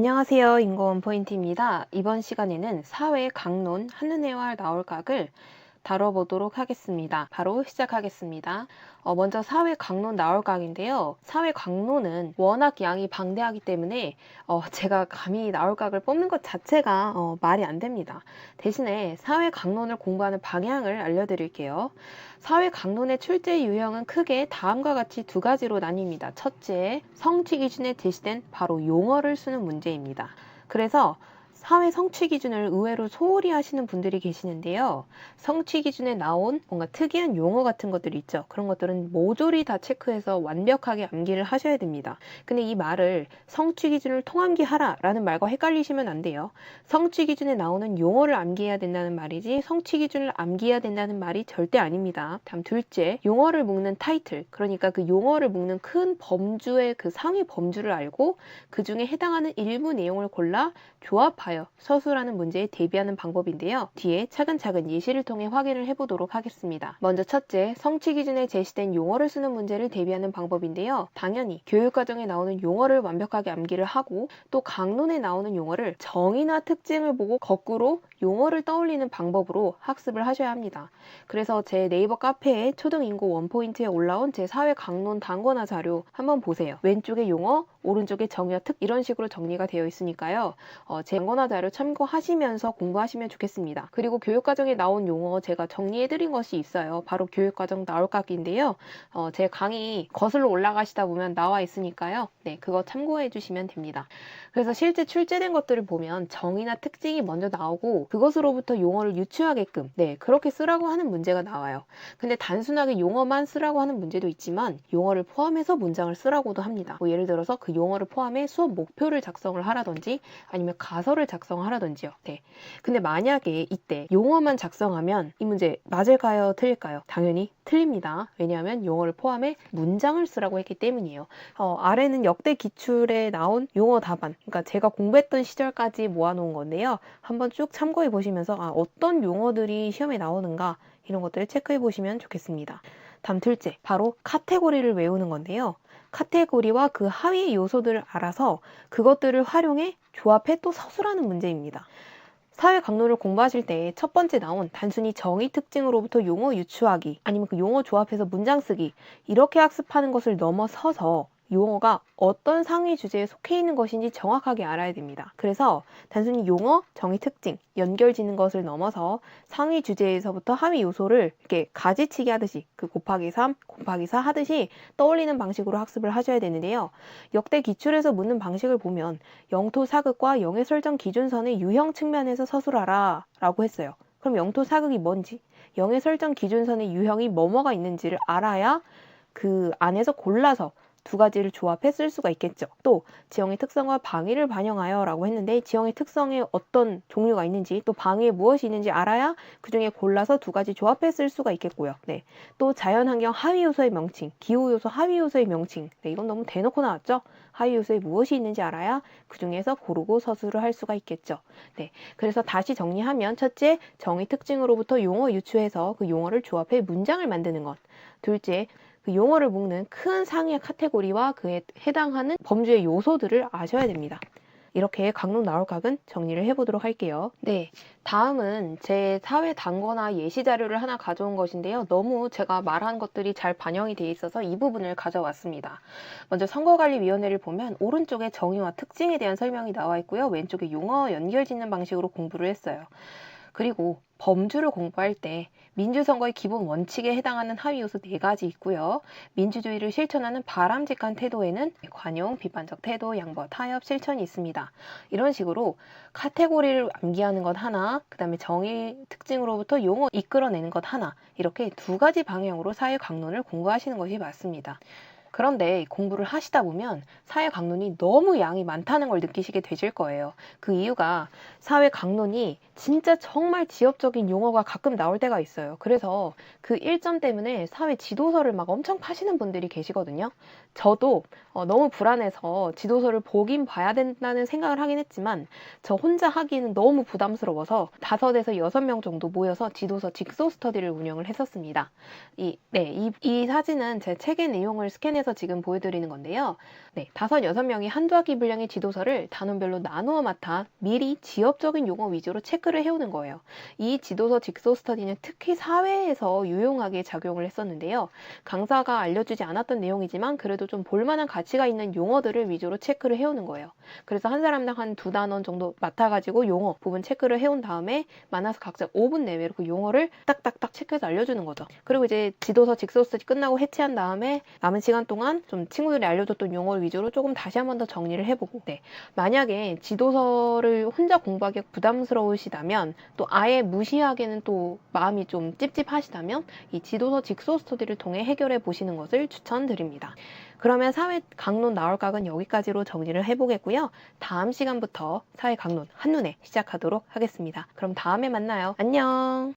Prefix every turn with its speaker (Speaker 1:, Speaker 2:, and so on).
Speaker 1: 안녕하세요. 인고원 포인트입니다. 이번 시간에는 사회 강론 한눈에와 나올각을 다뤄보도록 하겠습니다. 바로 시작하겠습니다. 먼저 사회 강론 나올각인데요. 사회 강론은 워낙 양이 방대하기 때문에 제가 감히 나올각을 뽑는 것 자체가 말이 안 됩니다. 대신에 사회 강론을 공부하는 방향을 알려드릴게요. 사회 강론의 출제 유형은 크게 다음과 같이 두 가지로 나뉩니다. 첫째, 성취 기준에 제시된 바로 용어를 쓰는 문제입니다. 그래서 사회 성취 기준을 의외로 소홀히 하시는 분들이 계시는데요. 성취 기준에 나온 뭔가 특이한 용어 같은 것들이 있죠. 그런 것들은 모조리 다 체크해서 완벽하게 암기를 하셔야 됩니다. 근데 이 말을 성취 기준을 통암기하라 라는 말과 헷갈리시면 안 돼요. 성취 기준에 나오는 용어를 암기해야 된다는 말이지 성취 기준을 암기해야 된다는 말이 절대 아닙니다. 다음 둘째, 용어를 묶는 타이틀, 그러니까 그 용어를 묶는 큰 범주의 그 상위 범주를 알고 그 중에 해당하는 일부 내용을 골라 조합하여 서술하는 문제에 대비하는 방법인데요. 뒤에 차근차근 예시를 통해 확인을 해보도록 하겠습니다. 먼저 첫째, 성취 기준에 제시된 용어를 쓰는 문제를 대비하는 방법인데요. 당연히 교육과정에 나오는 용어를 완벽하게 암기를 하고 또 강론에 나오는 용어를 정의나 특징을 보고 거꾸로 용어를 떠올리는 방법으로 학습을 하셔야 합니다. 그래서 제 네이버 카페에 초등인고 원포인트에 올라온 제 사회 강론 단권화 자료 한번 보세요. 왼쪽에 용어, 오른쪽에 정의와 특 이런 식으로 정리가 되어 있으니까요. 제 단권화 자료 참고하시면서 공부하시면 좋겠습니다. 그리고 교육과정에 나온 용어 제가 정리해드린 것이 있어요. 바로 교육과정 나올각인데요. 제 강의 거슬러 올라가시다 보면 나와 있으니까요. 네, 그거 참고해 주시면 됩니다. 그래서 실제 출제된 것들을 보면 정의나 특징이 먼저 나오고 그것으로부터 용어를 유추하게끔 그렇게 쓰라고 하는 문제가 나와요. 근데 단순하게 용어만 쓰라고 하는 문제도 있지만 용어를 포함해서 문장을 쓰라고도 합니다. 예를 들어서 그 용어를 포함해 수업 목표를 작성을 하라든지 아니면 가설을 작성하라든지요. 근데 만약에 이때 용어만 작성하면 이 문제 맞을까요? 틀릴까요? 당연히 틀립니다. 왜냐하면 용어를 포함해 문장을 쓰라고 했기 때문이에요. 아래는 역대 기출에 나온 용어 답안, 그러니까 제가 공부했던 시절까지 모아놓은 건데요. 한번 쭉 참고해 보시면서 어떤 용어들이 시험에 나오는가 이런 것들을 체크해 보시면 좋겠습니다. 다음 둘째, 바로 카테고리를 외우는 건데요. 카테고리와 그 하위 요소들을 알아서 그것들을 활용해 조합해 또 서술하는 문제입니다. 사회 강론을 공부하실 때 첫 번째 나온 단순히 정의 특징으로부터 용어 유추하기 아니면 그 용어 조합해서 문장 쓰기 이렇게 학습하는 것을 넘어서서 용어가 어떤 상위 주제에 속해 있는 것인지 정확하게 알아야 됩니다. 그래서 단순히 용어, 정의 특징, 연결 짓는 것을 넘어서 상위 주제에서부터 하위 요소를 이렇게 가지치기 하듯이 그 곱하기 3, 곱하기 4 하듯이 떠올리는 방식으로 학습을 하셔야 되는데요. 역대 기출에서 묻는 방식을 보면 영토 사극과 영의 설정 기준선의 유형 측면에서 서술하라 라고 했어요. 그럼 영토 사극이 뭔지, 영의 설정 기준선의 유형이 뭐뭐가 있는지를 알아야 그 안에서 골라서 두 가지를 조합해 쓸 수가 있겠죠. 또 지형의 특성과 방위를 반영하여 라고 했는데 지형의 특성에 어떤 종류가 있는지 또 방위에 무엇이 있는지 알아야 그 중에 골라서 두 가지 조합해 쓸 수가 있겠고요. 또 자연환경 하위 요소의 명칭, 기후 요소 하위 요소의 명칭. 이건 너무 대놓고 나왔죠. 하위 요소에 무엇이 있는지 알아야 그 중에서 고르고 서술을 할 수가 있겠죠. 그래서 다시 정리하면 첫째, 정의 특징으로부터 용어 유추해서 그 용어를 조합해 문장을 만드는 것. 둘째, 그 용어를 묶는 큰 상의 카테고리와 그에 해당하는 범주의 요소들을 아셔야 됩니다. 이렇게 강론 나올각은 정리를 해보도록 할게요. 다음은 제 사회 단권화 예시 자료를 하나 가져온 것인데요. 너무 제가 말한 것들이 잘 반영이 돼 있어서 이 부분을 가져왔습니다. 먼저 선거관리위원회를 보면 오른쪽에 정의와 특징에 대한 설명이 나와 있고요. 왼쪽에 용어 연결 짓는 방식으로 공부를 했어요. 그리고 범주를 공부할 때 민주선거의 기본 원칙에 해당하는 하위 요소 4가지 있고요. 민주주의를 실천하는 바람직한 태도에는 관용, 비판적 태도, 양보, 타협, 실천이 있습니다. 이런 식으로 카테고리를 암기하는 것 하나, 그 다음에 정의 특징으로부터 용어 이끌어내는 것 하나, 이렇게 두 가지 방향으로 사회 강론을 공부하시는 것이 맞습니다. 그런데 공부를 하시다 보면 사회 강론이 너무 양이 많다는 걸 느끼시게 되실 거예요. 그 이유가 사회 강론이 진짜 정말 지엽적인 용어가 가끔 나올 때가 있어요. 그래서 그 일점 때문에 사회 지도서를 막 엄청 파시는 분들이 계시거든요. 저도 너무 불안해서 지도서를 보긴 봐야 된다는 생각을 하긴 했지만 저 혼자 하기는 너무 부담스러워서 5에서 6명 정도 모여서 지도서 직소 스터디를 운영을 했었습니다. 이 사진은 제 책의 내용을 스캔해서 지금 보여드리는 건데요. 5, 6명이 한두 학기 분량의 지도서를 단원별로 나누어 맡아 미리 지역적인 용어 위주로 체크를 해오는 거예요. 이 지도서 직소 스터디는 특히 사회에서 유용하게 작용을 했었는데요. 강사가 알려주지 않았던 내용이지만 그래도 좀 볼만한 가치가 있는 용어들을 위주로 체크를 해오는 거예요. 그래서 한 사람당 한 2단원 정도 맡아가지고 용어 부분 체크를 해온 다음에 많아서 각자 5분 내외로 그 용어를 딱딱딱 체크해서 알려주는 거죠. 그리고 이제 지도서 직소 스터디 끝나고 해체한 다음에 남은 시간 동안 좀 친구들이 알려줬던 용어를 위주로 조금 다시 한 번 더 정리를 해보고 만약에 지도서를 혼자 공부하기 부담스러우시다면 또 아예 무시하기에는 또 마음이 좀 찝찝하시다면 이 지도서 직소 스터디를 통해 해결해 보시는 것을 추천드립니다. 그러면 사회 강론 나올 각은 여기까지로 정리를 해보겠고요. 다음 시간부터 사회 강론 한눈에 시작하도록 하겠습니다. 그럼 다음에 만나요. 안녕.